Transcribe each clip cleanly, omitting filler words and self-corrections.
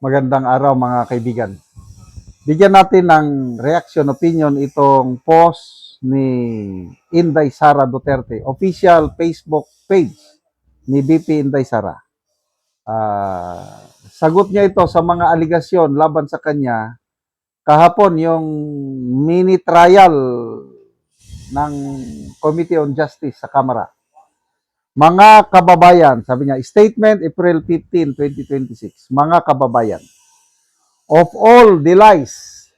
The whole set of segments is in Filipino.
Magandang araw mga kaibigan. Bigyan natin ng reaction opinion itong post ni Inday Sara Duterte, official Facebook page ni BP Inday Sara. Sagot niya ito sa mga aligasyon laban sa kanya kahapon yung mini trial ng Committee on Justice sa Kamara. Mga kababayan, sabi niya, statement April 15, 2026. Mga kababayan, of all the lies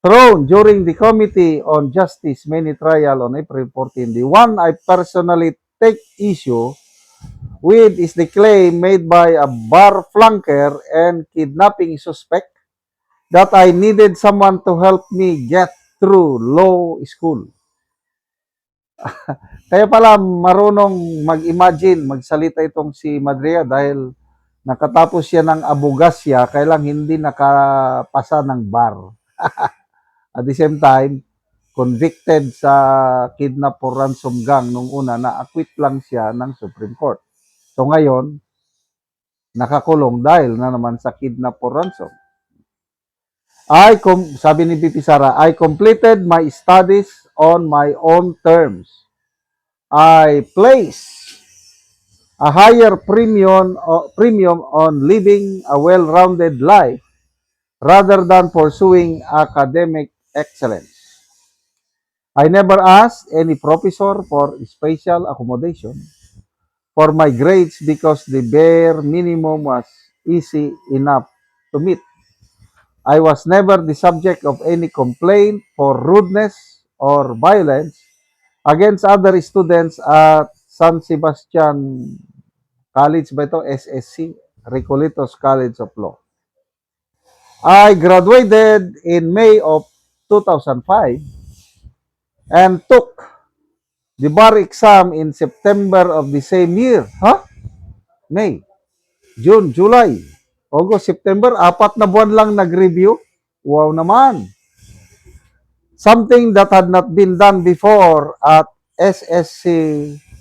thrown during the Committee on Justice mini trial on April 14, the one I personally take issue with is the claim made by a bar flunker and kidnapping suspect that I needed someone to help me get through law school. Kaya pala marunong mag-imagine, magsalita itong si Madria dahil nakatapos siya ng abogasya, kaya lang hindi nakapasa ng bar. At the same time, convicted sa kidnap or ransom gang nung una, na-acquit lang siya ng Supreme Court. So ngayon, nakakulong dahil na naman sa kidnap or ransom. Sabi ni BP Sara, I completed my studies on my own terms. I place a higher premium on living a well-rounded life rather than pursuing academic excellence. I never asked any professor for special accommodation for my grades because the bare minimum was easy enough to meet. I was never the subject of any complaint for rudeness or violence against other students at San Sebastian College ba ito? SSC, Recoletos College of Law. I graduated in May of 2005 and took the bar exam in September of the same year. May, June, July, August, September, 4 na buwan lang nag-review. Wow naman. Something that had not been done before at SSC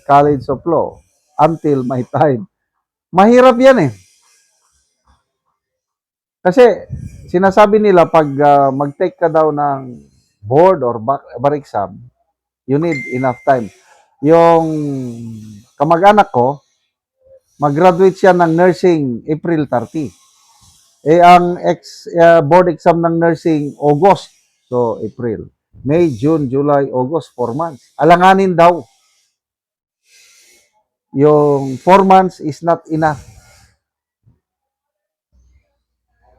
College of Law until my time. Mahirap yan eh. Kasi sinasabi nila pag mag-take ka daw ng board or bar exam, you need enough time. Yung kamag-anak ko, mag-graduate siya ng nursing April 30. Ang board exam ng nursing August. So, April. May, June, July, August, 4 months. Alanganin daw. Yung 4 months is not enough.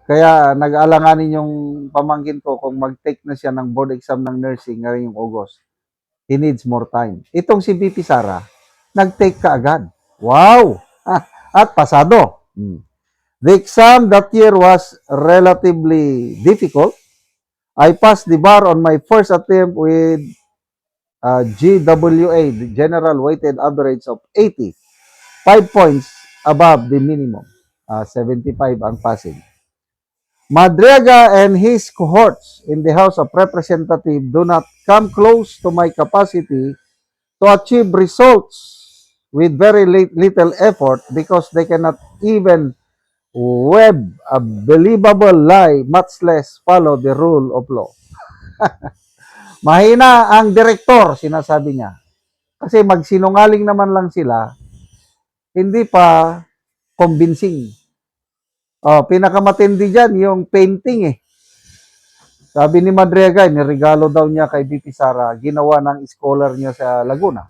Kaya nag-alanganin yung pamangkin ko kung mag-take na siya ng board exam ng nursing ngayong August. He needs more time. Itong si BP Sara, nag-take ka agad. Wow! At pasado. The exam that year was relatively difficult. I passed the bar on my first attempt with GWA, the General Weighted Average of 80. 5 points above the minimum. 75 ang passing. Madriaga and his cohorts in the House of Representatives do not come close to my capacity to achieve results with very little effort because they cannot even web a believable lie, much less follow the rule of law. Mahina ang direktor, sinasabi niya. Kasi magsinungaling naman lang sila, hindi pa convincing. Pinakamatindi dyan, yung painting eh. Sabi ni Madriaga, niregalo daw niya kay BP Sara, ginawa ng scholar niya sa Laguna.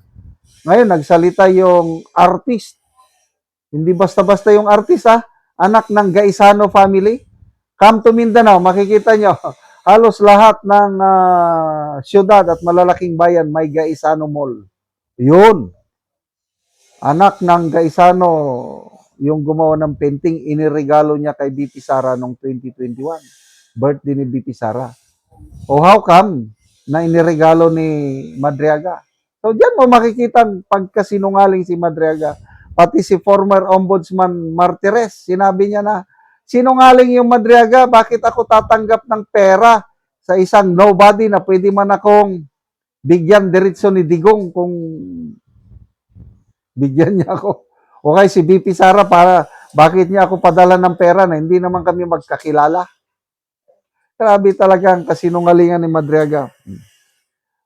Ngayon, nagsalita yung artist. Hindi basta-basta yung artist anak ng Gaisano family. Come to Mindanao, makikita nyo, halos lahat ng syudad at malalaking bayan may Gaisano Mall. Yun. Anak ng Gaisano, yung gumawa ng painting, iniregalo niya kay BP Sara noong 2021. Birthday ni BP Sara. How come na iniregalo ni Madriaga? So, diyan mo makikita pagkasinungaling si Madriaga. Pati si former Ombudsman Martires, sinabi niya na, sinungaling yung Madriaga, bakit ako tatanggap ng pera sa isang nobody na pwede man akong bigyan diretso ni Digong kung bigyan niya ako. Okay, si BP Sara Bakit niya ako padala ng pera na hindi naman kami magkakilala? Grabe talaga ang kasinungalingan ni Madriaga.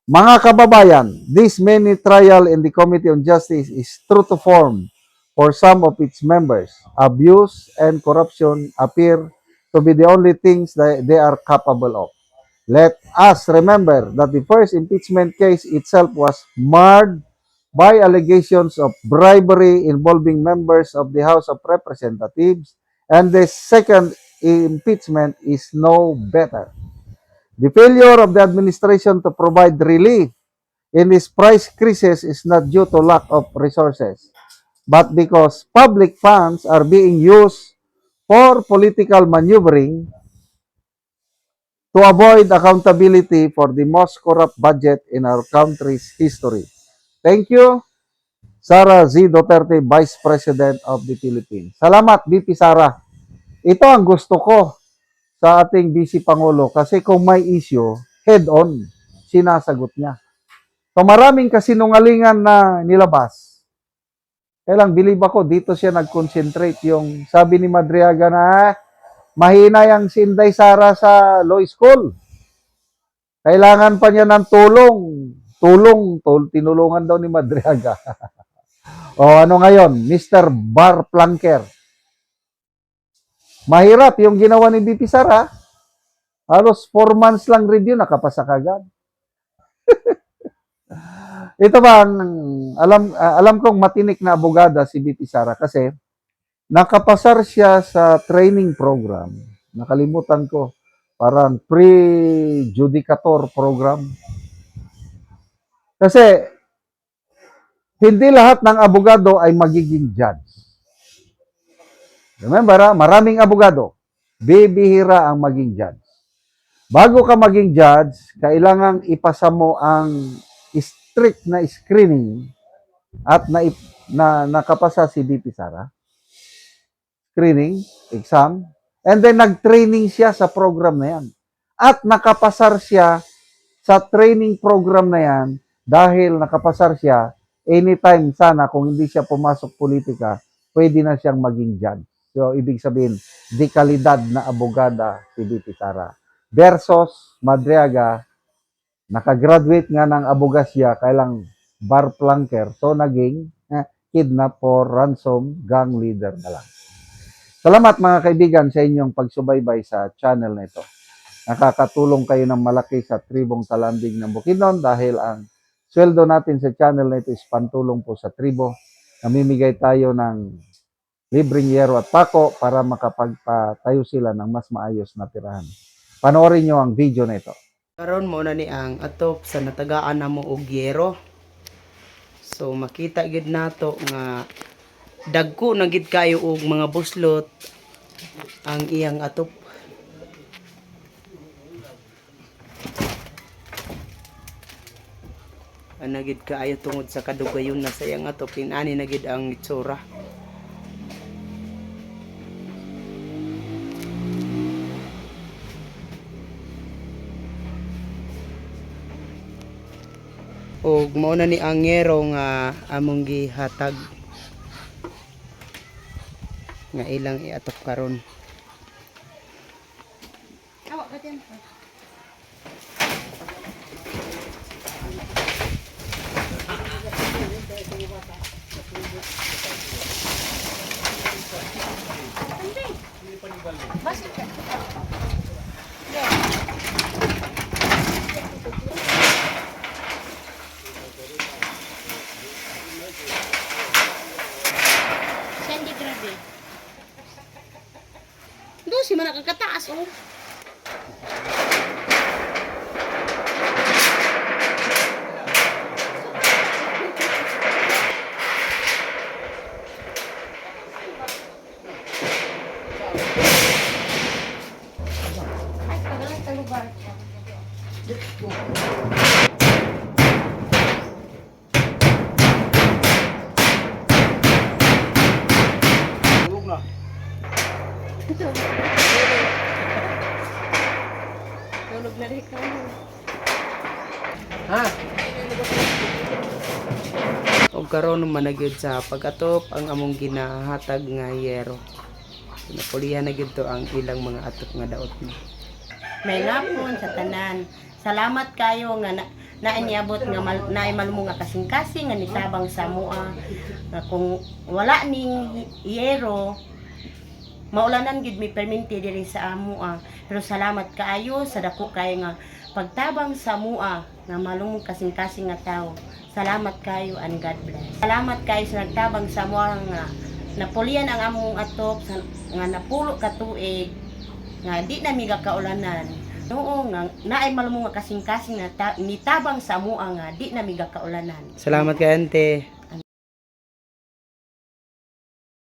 Mga kababayan, this many trial in the Committee on Justice is true to form for some of its members. Abuse and corruption appear to be the only things that they are capable of. Let us remember that the first impeachment case itself was marred by allegations of bribery involving members of the House of Representatives, and the second impeachment is no better. The failure of the administration to provide relief in this price crisis is not due to lack of resources, but because public funds are being used for political maneuvering to avoid accountability for the most corrupt budget in our country's history. Thank you, Sara Z. Duterte, Vice President of the Philippines. Salamat, VP Sara. Ito ang gusto ko sa ating Vice Pangulo kasi kung may issue, head-on, sinasagot niya. So maraming kasinungalingan na nilabas. Kaya lang, believe ako, dito siya nag-concentrate. Yung sabi ni Madriaga na, mahina yung si Inday Sara sa law school. Kailangan pa niya ng tulong. Tinulungan daw ni Madriaga. O ano ngayon, Mr. Bar Planker. Mahirap yung ginawa ni BP Sara. Halos 4 months lang review, nakapasa kagad. Ito ba, alam kong matinik na abogada si BP Sara kasi nakapasar siya sa training program. Nakalimutan ko. Parang pre-judicator program. Kasi hindi lahat ng abogado ay magiging judge. Remember, maraming abogado. Bibihira ang maging judge. Bago ka maging judge, kailangang ipasa mo ang strict na screening at nakapasa si BP Sara. Screening, exam, and then nag-training siya sa program na yan. At nakapasar siya sa training program na yan dahil nakapasar siya, anytime sana kung hindi siya pumasok politika, pwede na siyang maging judge. So, ibig sabihin, di kalidad na abogada si BP Sara. Versus Madriaga, nakagraduate nga ng abogasya, kailang bar planker, so naging kidnap for ransom gang leader na lang. Salamat mga kaibigan sa inyong pagsubaybay sa channel na ito. Nakakatulong kayo ng malaki sa tribong Talanding ng Bukidnon dahil ang sweldo natin sa channel na ito is pantulong po sa tribo. Namimigay tayo ng libreng yero at pako para makapagpatayo sila ng mas maayos na tirahan. Panoorin nyo ang video na ito. Karon mo na ni ang atop sa natagaan na mo og yero. So makita gid nato nga dagko na gid kayo og mga buslot ang iyang atop. Ana gid kaayo tungod sa kadugayon na sa iyang atop, inani na gid ang itsura. Og mao na ni ang yero nga among gihatag nga ilang iatop karon. Awa ka din. Sandy grabe. Doon si man nakakataas oh. Ay, pagalang sa lugar. Tulog na rin ka. Ha? Og ug karon managyud sa pag-atop ang among ginahatag nga yero. Napulihan na gyud to ang ilang mga atop nga daot na. May lapon sa tanan. Salamat kayo nga naanyabot nga naay malmo nga kasing-kasing nga nitabang sa mua. Nga kung wala ning yero, maulanan gid mi perminti diri sa amo. Pero salamat kaayo sa dako kayo nga pagtabang sa mua nga malumong kasing-kasing nga tao. Salamat kayo and God bless. Salamat kayo sa nagtabang sa mua nga napulian ang among atop nga napulo ka tuig nga di na mi kaulanan. Oo nga naay malumong nga kasing-kasing na nitabang sa mua nga di na mi kaulanan. Salamat kay ante.